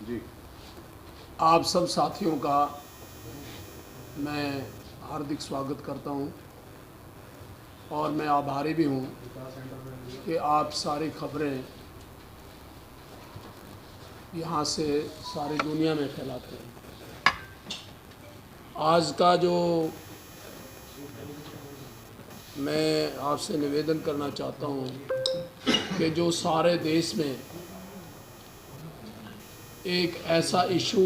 जी। आप सब साथियों का मैं हार्दिक स्वागत करता हूं और मैं आभारी भी हूं कि आप सारी खबरें यहां से सारी दुनिया में फैलाते हैं। आज का जो मैं आपसे निवेदन करना चाहता हूं कि जो सारे देश में एक ऐसा इशू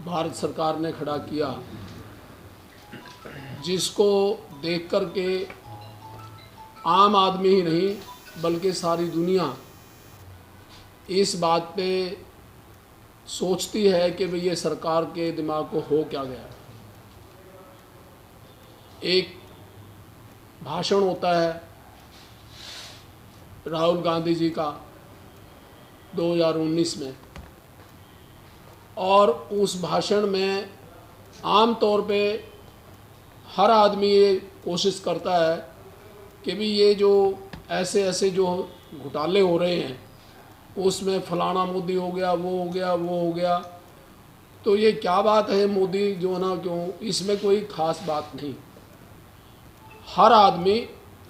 भारत सरकार ने खड़ा किया जिसको देख कर के आम आदमी ही नहीं बल्कि सारी दुनिया इस बात पे सोचती है कि भाई ये सरकार के दिमाग को हो क्या गया। एक भाषण होता है राहुल गांधी जी का 2019 में, और उस भाषण में आम तौर पे हर आदमी ये कोशिश करता है कि भी ये जो ऐसे ऐसे जो घोटाले हो रहे हैं उसमें फलाना मोदी हो गया, वो हो गया, वो हो गया, तो ये क्या बात है मोदी जो ना क्यों, इसमें कोई ख़ास बात नहीं। हर आदमी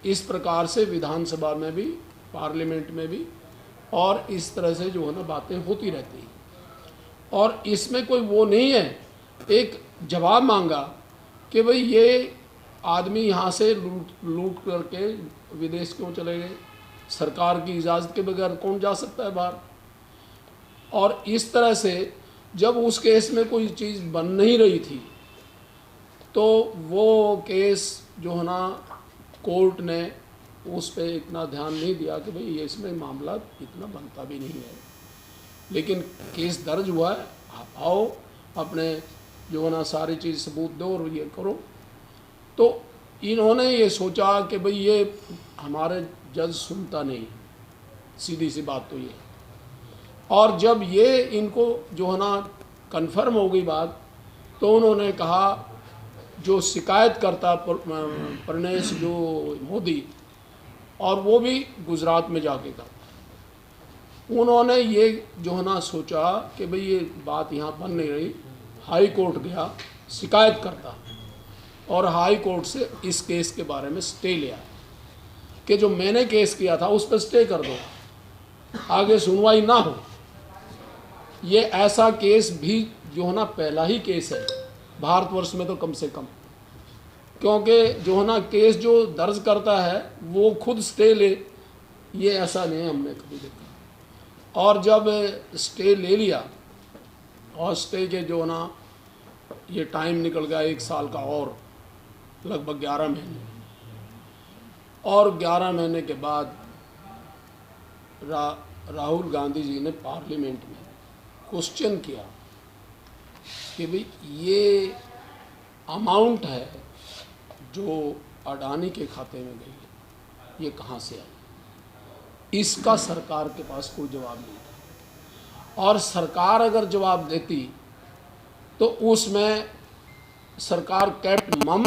इस प्रकार से विधानसभा में भी, पार्लियामेंट में भी, और इस तरह से जो है ना बातें होती रहती हैं और इसमें कोई वो नहीं है। एक जवाब मांगा कि भाई ये आदमी यहाँ से लूट करके विदेश क्यों चले गए, सरकार की इजाज़त के बगैर कौन जा सकता है बाहर। और इस तरह से जब उस केस में कोई चीज़ बन नहीं रही थी तो वो केस जो है ना कोर्ट ने उस पर इतना ध्यान नहीं दिया कि भाई ये इसमें मामला इतना बनता भी नहीं है, लेकिन केस दर्ज हुआ है, आप आओ अपने जो है ना सारी चीज़ सबूत दो और ये करो। तो इन्होंने ये सोचा कि भाई ये हमारे जज सुनता नहीं, सीधी सी बात तो ये। और जब ये इनको जो है ना कन्फर्म हो गई बात, तो उन्होंने कहा जो शिकायत करता प्रणेश जो मोदी, और वो भी गुजरात में जाके करता, उन्होंने ये जो है ना सोचा कि भाई ये बात यहाँ बन नहीं रही, हाई कोर्ट गया शिकायत करता और हाई कोर्ट से इस केस के बारे में स्टे लिया कि जो मैंने केस किया था उस पर स्टे कर दो, आगे सुनवाई ना हो। ये ऐसा केस भी जो है ना पहला ही केस है भारतवर्ष में तो कम से कम, क्योंकि जो है ना केस जो दर्ज करता है वो खुद स्टे ले, ये ऐसा नहीं हमने कभी देखा। और जब स्टे ले लिया और स्टे के जो ना ये टाइम निकल गया 1 साल का और लगभग 11 महीने, और 11 महीने के बाद राहुल गांधी जी ने पार्लियामेंट में क्वेश्चन किया कि भाई ये अमाउंट है जो अडानी के खाते में गई है, ये कहाँ से आई। इसका सरकार के पास कोई जवाब नहीं था, और सरकार अगर जवाब देती तो उसमें सरकार कैप्ट मम,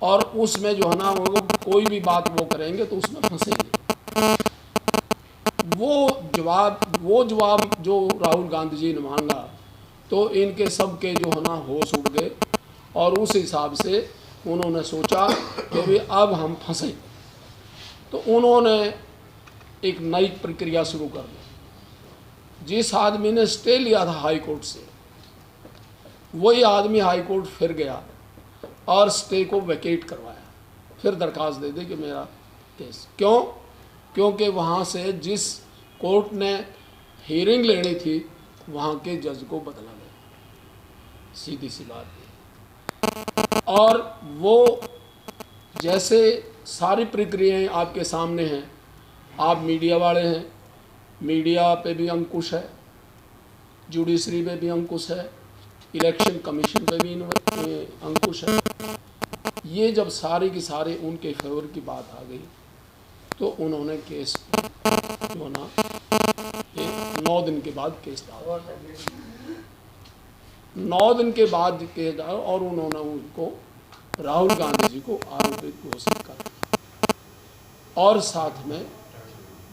और उसमें जो है ना वो कोई भी बात वो करेंगे तो उसमें फंसेंगे। वो जवाब जो राहुल गांधी जी ने मांगा तो इनके सब के जो है ना होश उड़ गए, और उस हिसाब से उन्होंने सोचा कि भाई अब हम फंसे, तो उन्होंने एक नई प्रक्रिया शुरू कर दी। जिस आदमी ने स्टे लिया था हाई कोर्ट से, वही आदमी हाई कोर्ट फिर गया और स्टे को वैकेट करवाया, फिर दरखास्त दे दी कि मेरा केस क्यों, क्योंकि वहाँ से जिस कोर्ट ने हियरिंग लेनी थी वहाँ के जज को बदला गया, सीधी सी बात है। और वो जैसे सारी प्रक्रियाएं आपके सामने हैं, आप मीडिया वाले हैं, मीडिया पे भी अंकुश है, जुडिशरी पे भी अंकुश है, इलेक्शन कमीशन पे भी अंकुश है। ये जब सारी की सारी उनके फेवर की बात आ गई तो उन्होंने केस जो ना 9 दिन के बाद केस डाला, 9 दिन के बाद केस डाला, और उन्होंने उनको राहुल गांधी जी को आरोपित घोषित कर दिया और साथ में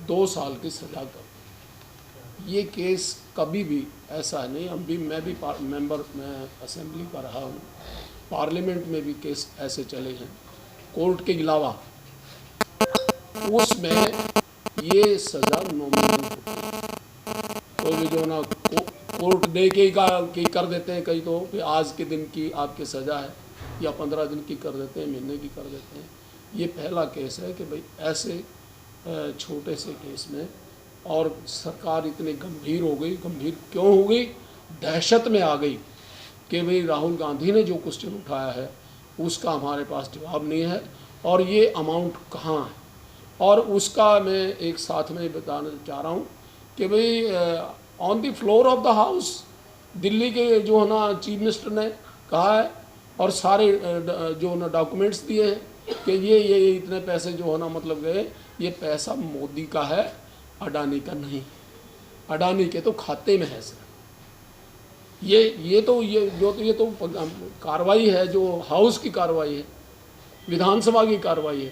2 साल की सजा कर दी। ये केस कभी भी ऐसा नहीं, मैं भी मैं असेंबली का रहा हूँ, पार्लियामेंट में भी केस ऐसे चले हैं कोर्ट के अलावा, उसमें ये सज़ा नॉमिनल होती है। तो भी जो ना कोर्ट दे के ही कर देते हैं कई, तो कि आज के दिन की आपकी सज़ा है, या 15 दिन की कर देते हैं, महीने की कर देते हैं। ये पहला केस है कि भाई ऐसे छोटे से केस में, और सरकार इतनी गंभीर हो गई। गंभीर क्यों हो गई? दहशत में आ गई कि भाई राहुल गांधी ने जो क्वेश्चन उठाया है उसका हमारे पास जवाब नहीं है, और ये अमाउंट कहाँ है। और उसका मैं एक साथ में बताना चाह रहा हूँ कि भाई on the floor of the house Delhi के जो है ना चीफ मिनिस्टर ने कहा है, और सारे जो ना डॉक्यूमेंट्स दिए हैं कि ये इतने पैसे जो है ना मतलब गए, ये पैसा मोदी का है, अडानी का नहीं। अडानी के तो खाते में है सर। ये तो कार्रवाई है, जो हाउस की कार्रवाई है, विधानसभा की कार्रवाई है।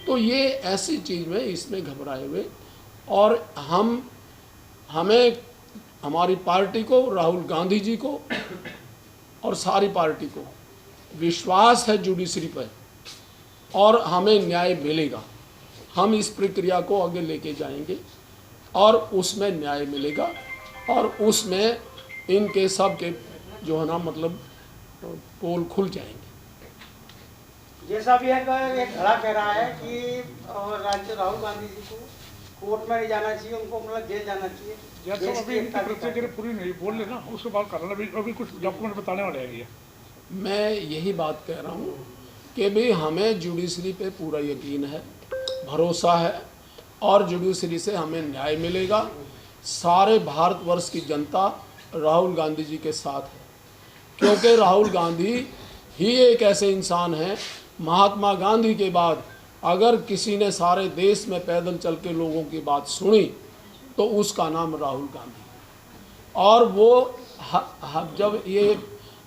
तो ये ऐसी चीज़ में इसमें घबराए हुए, और हमें हमारी पार्टी को, राहुल गांधी जी को और सारी पार्टी को विश्वास है जुडिशरी पर, और हमें न्याय मिलेगा। हम इस प्रक्रिया को आगे लेके जाएंगे और उसमें न्याय मिलेगा, और उसमें इनके सब के जो है ना मतलब पोल खुल जाएंगे। जैसा भी एक खड़ा कह रहा है कि राहुल गांधी जी को कोर्ट में नहीं जाना चाहिए, उनको मतलब जेल जाना चाहिए। जैसा अभी इनकी प्रतिक्रिया पूरी नहीं बोल लेना, उसके बाद करना, अभी कुछ डॉक्यूमेंट बताने वाले हैं। मैं यही बात कह रहा हूँ कि भाई हमें जुडिशरी पे पूरा यकीन है, भरोसा है, और जुडिशरी से हमें न्याय मिलेगा। सारे भारतवर्ष की जनता राहुल गांधी जी के साथ है, क्योंकि राहुल गांधी ही एक ऐसे इंसान हैं, महात्मा गांधी के बाद अगर किसी ने सारे देश में पैदल चल के लोगों की बात सुनी तो उसका नाम राहुल गांधी। और वो जब ये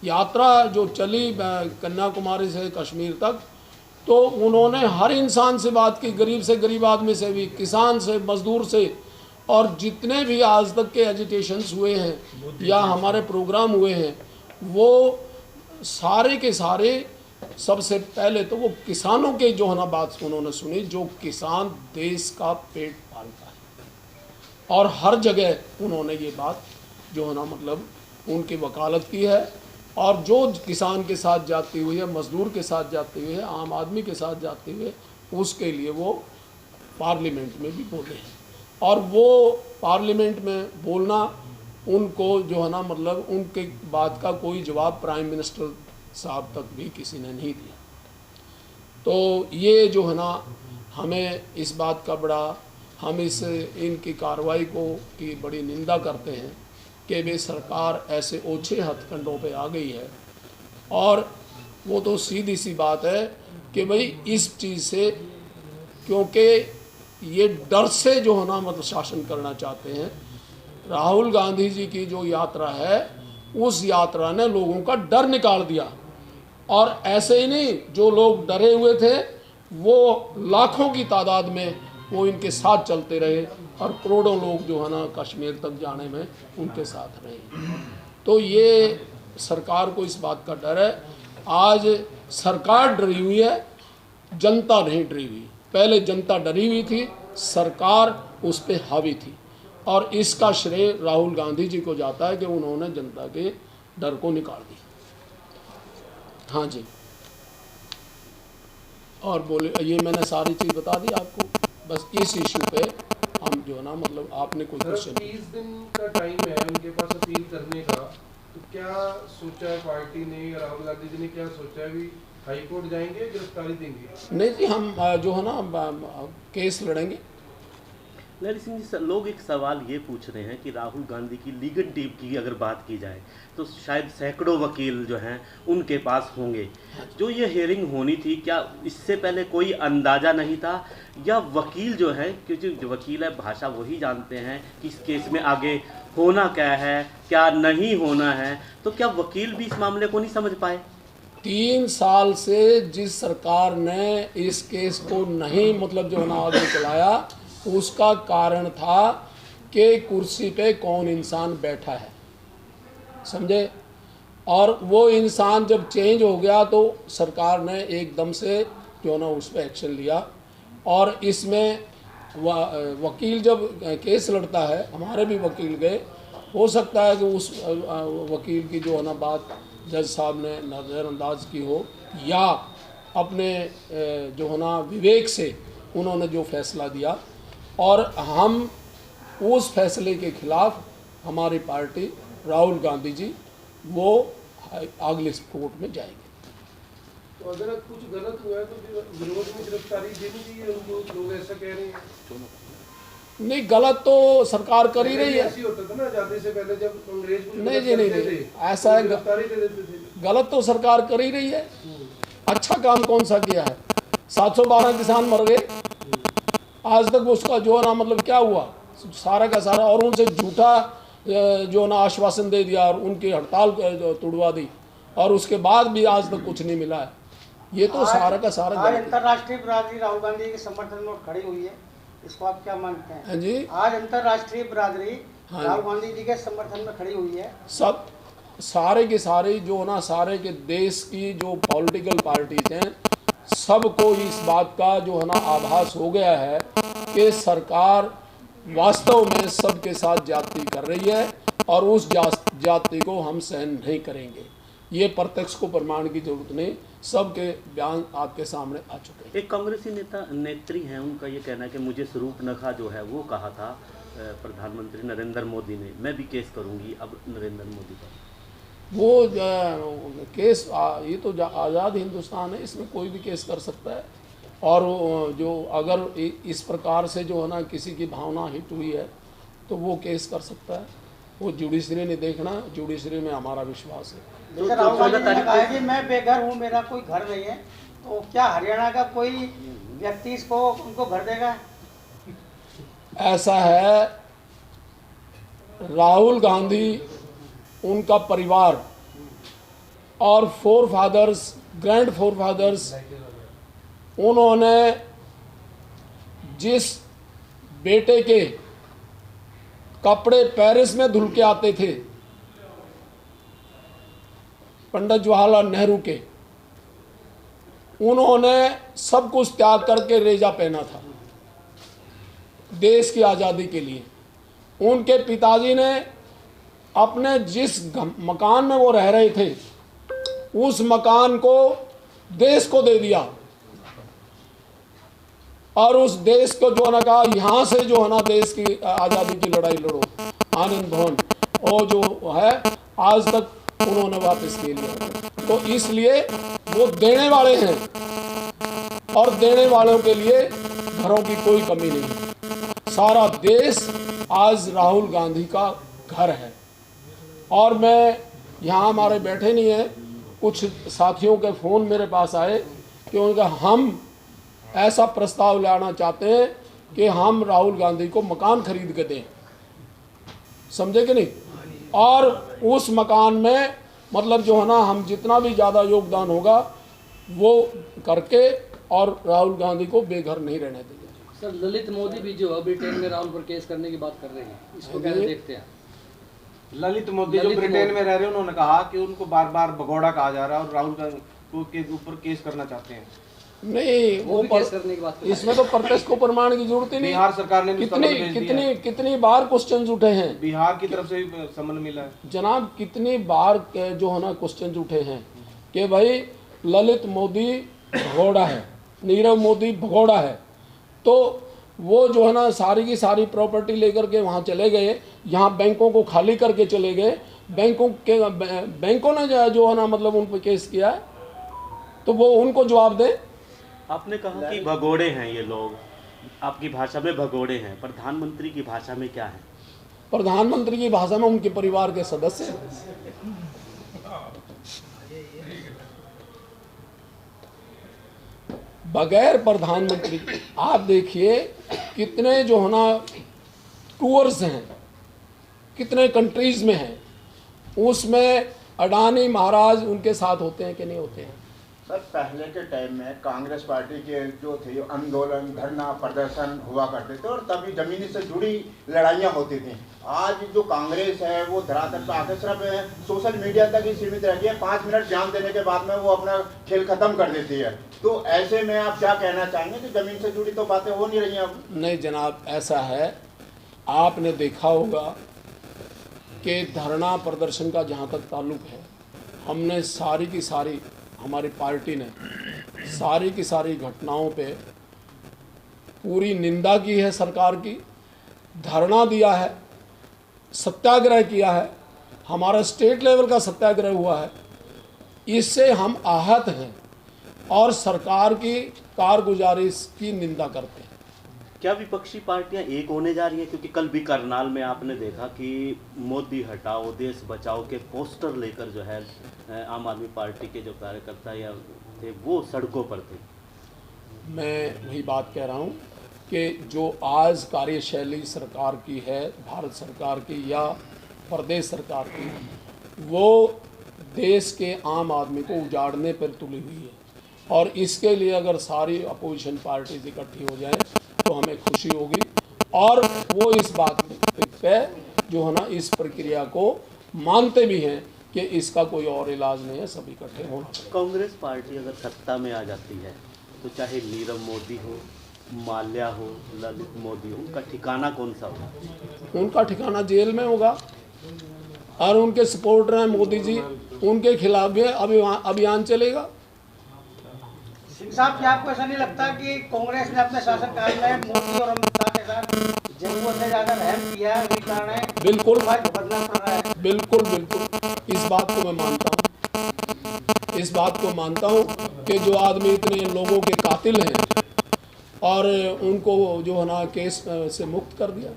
यात्रा जो चली कन्याकुमारी से कश्मीर तक, तो उन्होंने हर इंसान से बात की, गरीब से गरीब आदमी से भी, किसान से, मजदूर से, और जितने भी आज तक के एजिटेशंस हुए हैं या हमारे प्रोग्राम हुए हैं, वो सारे के सारे सबसे पहले तो वो किसानों के जो है ना बात उन्होंने सुनी, जो किसान देश का पेट पालता है। और हर जगह उन्होंने ये बात जो है ना मतलब उनकी वकालत की है, और जो किसान के साथ जाती हुई है, मजदूर के साथ जाती हुई है, आम आदमी के साथ जाते हुए, उसके लिए वो पार्लियामेंट में भी बोले हैं। और वो पार्लियामेंट में बोलना, उनको जो है ना मतलब उनके बात का कोई जवाब प्राइम मिनिस्टर साहब तक भी किसी ने नहीं दिया। तो ये जो है ना हमें इस बात का बड़ा, हम इनकी कार्रवाई की बड़ी निंदा करते हैं कि वे सरकार ऐसे ओछे हथकंडों पे आ गई है। और वो तो सीधी सी बात है कि भाई इस चीज़ से, क्योंकि ये डर से जो है ना मतलब शासन करना चाहते हैं। राहुल गांधी जी की जो यात्रा है, उस यात्रा ने लोगों का डर निकाल दिया, और ऐसे ही नहीं, जो लोग डरे हुए थे वो लाखों की तादाद में वो इनके साथ चलते रहे, और करोड़ों लोग जो है ना कश्मीर तक जाने में उनके साथ रहे। तो ये सरकार को इस बात का डर है। आज सरकार डरी हुई है, जनता नहीं डरी हुई। पहले जनता डरी हुई थी, सरकार उस पर हावी थी, और इसका श्रेय राहुल गांधी जी को जाता है कि उन्होंने जनता के डर को निकाल दिया। हाँ जी, और बोले, ये मैंने सारी चीज़ बता दी आपको। बस इस इशू पे हम जो है ना मतलब आपने कोई क्वेश्चन, 30 दिन का टाइम है उनके पास अपील करने का, तो क्या सोचा है पार्टी ने, राहुल गांधी जी ने क्या सोचा है, भी हाई कोर्ट जाएंगे, गिरफ्तारी देंगे? नहीं जी, हम जो है ना केस लड़ेंगे। ललित सिंह जी, लोग एक सवाल ये पूछ रहे हैं कि राहुल गांधी की लीगल टीम की अगर बात की जाए तो शायद सैकड़ों वकील जो हैं उनके पास होंगे। जो ये हियरिंग होनी थी, क्या इससे पहले कोई अंदाज़ा नहीं था, या वकील जो है, क्योंकि जो वकील है भाषा वही जानते हैं कि इस केस में आगे होना क्या है, क्या नहीं होना है, तो क्या वकील भी इस मामले को नहीं समझ पाए? 3 साल से जिस सरकार ने इस केस को नहीं मतलब जो है ना आगे चलाया, उसका कारण था कि कुर्सी पे कौन इंसान बैठा है, समझे। और वो इंसान जब चेंज हो गया तो सरकार ने एकदम से जो ना उस पर एक्शन लिया। और इसमें वकील जब केस लड़ता है, हमारे भी वकील गए, हो सकता है कि उस वकील की जो है ना बात जज साहब ने नज़रअंदाज की हो, या अपने जो है ना विवेक से उन्होंने जो फैसला दिया, और हम उस फैसले के खिलाफ हमारी पार्टी राहुल गांधी जी वो अगले कोर्ट में जाएंगे। तो अगर कुछ गलत हुआ है तो फिर विरोध में गिरफ्तारी देनी चाहिए उनको, लोग ऐसा कह रहे हैं। नहीं, गलत तो सरकार कर ही रही है। ऐसी होता था ना जाने से पहले, जब अंग्रेज कुछ नहीं जी, गलत नहीं करते नहीं, थे, ऐसा है, गिरफ्तारी दे देते थे। गलत तो सरकार कर ही रही है। अच्छा काम कौन सा किया है? 712 किसान मर गए, आज तक उसका जो है ना मतलब क्या हुआ, सारा का सारा, और उनसे झूठा जो ना आश्वासन दे दिया और उनकी हड़ताल तोड़वा दी, और उसके बाद भी आज तक कुछ नहीं मिला है। ये तो सारा का सारा आज अंतर्राष्ट्रीय बिरादरी राहुल गांधी के समर्थन में खड़ी हुई है, इसको आप क्या मानते हैं? जी, आज अंतर्राष्ट्रीय बिरादरी हाँ, राहुल गांधी जी के समर्थन में खड़ी हुई है। सब सारे के सारे जो ना सारे के देश की जो पॉलिटिकल पार्टीज हैं, सबको इस बात का जो है ना आभास हो गया है कि सरकार वास्तव में सबके साथ ज्यादती कर रही है, और उस ज्यादती को हम सहन नहीं करेंगे। ये प्रत्यक्ष को प्रमाण की जरूरत नहीं, सबके बयान आपके सामने आ चुके हैं। एक कांग्रेसी नेत्री हैं, उनका ये कहना है कि मुझे शूर्पणखा जो है वो कहा था प्रधानमंत्री नरेंद्र मोदी ने, मैं भी केस करूंगी अब नरेंद्र मोदी पर। वो केस ये तो आज़ाद हिंदुस्तान है, इसमें कोई भी केस कर सकता है। और जो अगर इस प्रकार से जो है ना किसी की भावना हिट हुई है तो वो केस कर सकता है। वो जुडिशरी ने देखना, जुडिशरी में हमारा विश्वास है। जैसे राहुल गांधी जी ने कहा है कि मैं बेघर हूँ, मेरा कोई घर नहीं है, तो क्या हरियाणा का कोई व्यक्ति इसको उनको घर देगा? ऐसा है, राहुल गांधी, उनका परिवार और forefathers, grand forefathers, उन्होंने जिस बेटे के कपड़े पेरिस में धुल के आते थे, पंडित जवाहरलाल नेहरू के, उन्होंने सब कुछ त्याग करके रेजा पहना था देश की आज़ादी के लिए। उनके पिताजी ने अपने जिस मकान में वो रह रहे थे, उस मकान को देश को दे दिया, और उस देश को जो है ना कहा यहाँ से जो है ना देश की आज़ादी की लड़ाई लड़ो, आनंद भवन, और जो है आज तक उन्होंने वापस ले लिया। तो इसलिए वो देने वाले हैं, और देने वालों के लिए घरों की कोई कमी नहीं है। सारा देश आज राहुल गांधी का घर है। और मैं यहाँ हमारे बैठे नहीं है, कुछ साथियों के फ़ोन मेरे पास आए कि उनका हम ऐसा प्रस्ताव लाना चाहते हैं कि हम राहुल गांधी को मकान खरीद के दें, समझे कि नहीं, और उस मकान में मतलब जो है ना हम जितना भी ज़्यादा योगदान होगा वो करके, और राहुल गांधी को बेघर नहीं रहने देंगे। सर, ललित मोदी भी जो है ब्रिटेन में राहुल पर केस करने की बात कर रहे हैं, इसको कैसे देखते हैं? ललित मोदी जो ब्रिटेन में रह रहे हैं, उन्होंने कहा कि उनको बार बार भगोड़ा कहा जा रहा है और राहुल गांधी के ऊपर केस करना चाहते हैं। नहीं, वो भी केस करने की बात, इसमें तो प्रत्यक्ष को प्रमाण की जरूरत ही नहीं। बिहार सरकार ने कितनी बार क्वेश्चन उठे हैं, बिहार की तरफ से भी समन मिला है जनाब, कितनी बार जो है ना क्वेश्चन उठे हैं कि भाई ललित मोदी भगोड़ा है, नीरव मोदी भगोड़ा है, तो वो जो है ना सारी की सारी प्रॉपर्टी लेकर के वहाँ चले गए, यहाँ बैंकों को खाली करके चले गए, बैंकों ने जो है ना मतलब उन पर केस किया है, तो वो उनको जवाब दें। आपने कहा कि भगोड़े हैं ये लोग, आपकी भाषा में भगोड़े हैं, प्रधानमंत्री की भाषा में क्या है? प्रधानमंत्री की भाषा में उनके परिवार के सदस्य। बगैर प्रधानमंत्री, आप देखिए कितने जो है ना टूर्स हैं, कितने कंट्रीज में हैं, उसमें अडानी महाराज उनके साथ होते हैं कि नहीं होते हैं? सर पहले के टाइम में कांग्रेस पार्टी के जो थे आंदोलन धरना प्रदर्शन हुआ करते थे और तभी जमीनी से जुड़ी लड़ाइयाँ होती थी। आज जो कांग्रेस है वो धरातल पर आकर सिर्फ सोशल मीडिया तक ही सीमित रह गई है। 5 मिनट बयान देने के बाद में वो अपना खेल खत्म कर देती है। तो ऐसे में आप क्या कहना चाहेंगे कि जमीन से जुड़ी तो बातें हो नहीं रही हैं अब? नहीं जनाब, ऐसा है, आपने देखा होगा कि धरना प्रदर्शन का जहाँ तक ताल्लुक है, हमने सारी की सारी, हमारी पार्टी ने सारी की सारी घटनाओं पे पूरी निंदा की है सरकार की, धरना दिया है, सत्याग्रह किया है, हमारा स्टेट लेवल का सत्याग्रह हुआ है। इससे हम आहत हैं और सरकार की कारगुजारी की निंदा करते हैं। क्या विपक्षी पार्टियां एक होने जा रही हैं? क्योंकि कल भी करनाल में आपने देखा कि मोदी हटाओ देश बचाओ के पोस्टर लेकर जो है आम आदमी पार्टी के जो कार्यकर्ता या थे वो सड़कों पर थे। मैं वही बात कह रहा हूँ कि जो आज कार्यशैली सरकार की है, भारत सरकार की या प्रदेश सरकार की, वो देश के आम आदमी को उजाड़ने पर तुली हुई है। और इसके लिए अगर सारी अपोजिशन पार्टीज इकट्ठी हो जाएं तो हमें खुशी होगी और वो इस बात पे जो है ना इस प्रक्रिया को मानते भी हैं कि इसका कोई और इलाज नहीं है, सब इकट्ठे होना चाहिए। कांग्रेस पार्टी अगर सत्ता में आ जाती है तो चाहे नीरव मोदी हो, माल्या हो, ललित मोदी हो, उनका ठिकाना कौन सा होगा? उनका ठिकाना जेल में होगा और उनके सपोर्टर हैं मोदी जी, उनके खिलाफ भी अभियान चलेगा। सिंह साहब, क्या आपको ऐसा नहीं लगता कि कांग्रेस ने अपने शासनकाल में मोदी और अमित शाह के साथ जरूरत से ज्यादा रहम किया है? वही कारण है बिल्कुल बदलना पड़ रहा है। बिल्कुल बिल्कुल इस बात को मैं मानता हूँ, इस बात को मानता हूँ कि जो आदमी इतने लोगों के कातिल हैं और उनको जो है ना केस से मुक्त कर दिया।